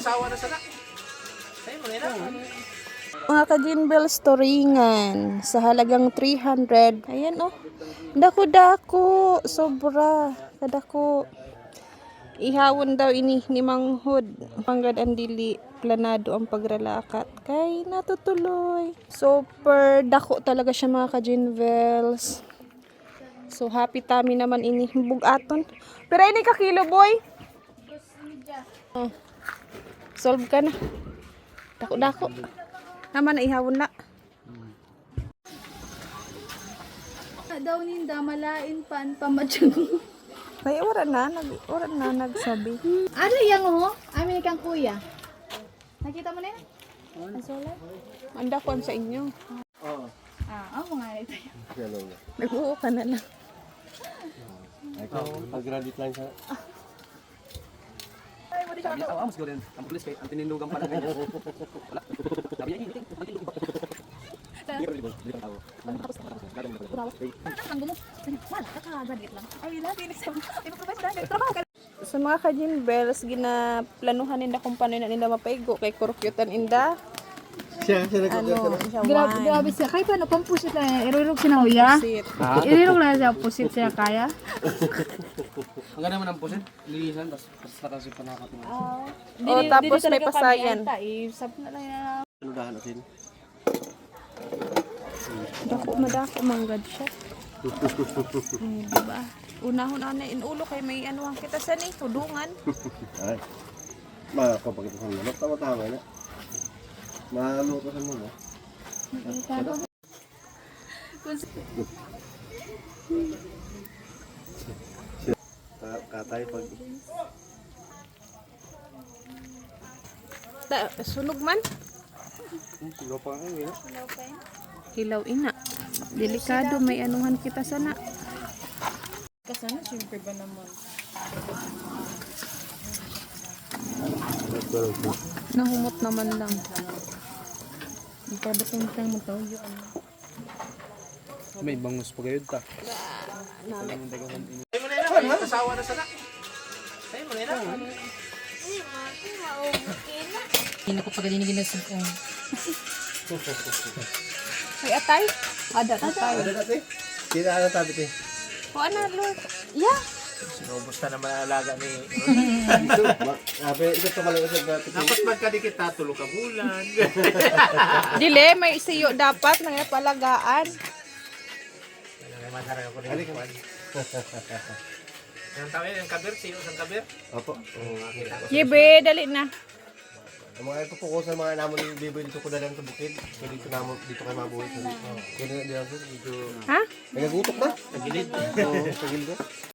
asawa na sana. Sa'yo mo na. Mga ka-Jinbel Storingan sa halagang 300. Ayan oh. Dako-dako. Sobra. Kadako. Ihawon daw ini ni Manghod. Panggad ang dili. Planado ang pagralakat. Kay natutuloy. Super dako talaga siya mga ka-Jinbels. So happy tami naman ini. Bugaton. Pero ini ka kilo boy. Oh. Solve ka na. Dako-dako. Naman na ihawon na. Daw ninda malain pan pamadyang. Kaya wala na nagsabi. Ano yang mo? Amin kang kuya. Nakita mo na yan? Ang solar? Anda ko sa inyo. Oo. Mga ito. Nag-uo ka na lang. Ikaw, pag-graduate lang sa... Sabi niya, mas gawin. Ang pulis kay, ang tinindugan pala ganyan. Wala. Sabi niya, hindi. Ang gumo. Wala, kakagraduate lang. Ay, lagi nagsabi. Ay, magkapasdan. Trabaho ka. Sa mga ka-Jinbels, ginaplanuhan ninda kung paano na ninda mapaigo kay kurukyutan inda. Siya nagkakita. Siya Grabe siya. Kahit paano, pampusit na yan. Irurog siya na uya. Irurog na siya. Pusit siya kaya. Ang ganda naman ang pusit. Lilisan, tapos kasi panakatin. Oh, tapos may pasayan. Isap na lang yan. Ano dahan natin? Madako manggad siya. Ay, diba? Unahon na inulo kay may anuhan kita sa ni, tudungan. Ay. Makakapagkita sa mga. Tama-tama na. Malutosan mo na. Katay pag... Sunog man? Sino pa kayo eh? Hilaw ina. Delikado, may anuhan kita sana. Kasana, syempre ba naman? Nahumot naman lang. Ipadating tayong magtawyo. May bangus pa kayo ta. Sa'yo mo na yun, asawa na sana. Sa'yo mo na yun. Hindi ko pagalinig na sa May atay? Ada atay. Ano dati? Sino ano tabi te? O ano, Lord? Yeah. Sinubos na naman ang alaga ni... Ito pa pala sa dati. Dapat magkadikit tulo ka bulan. Dile, may isiyo dapat nang palagaan. Ang tawin, yung kabir, siyo sa kabir? Opo. Gibe, dali na. Ang mga ito po sa mga namon ng biboy dito ko na lang sa bukid. So dito naman, dito kayo mabuhay sa dito. Kaya na dito, Ha? may nagutok na. Sa gilid. Sa gilid.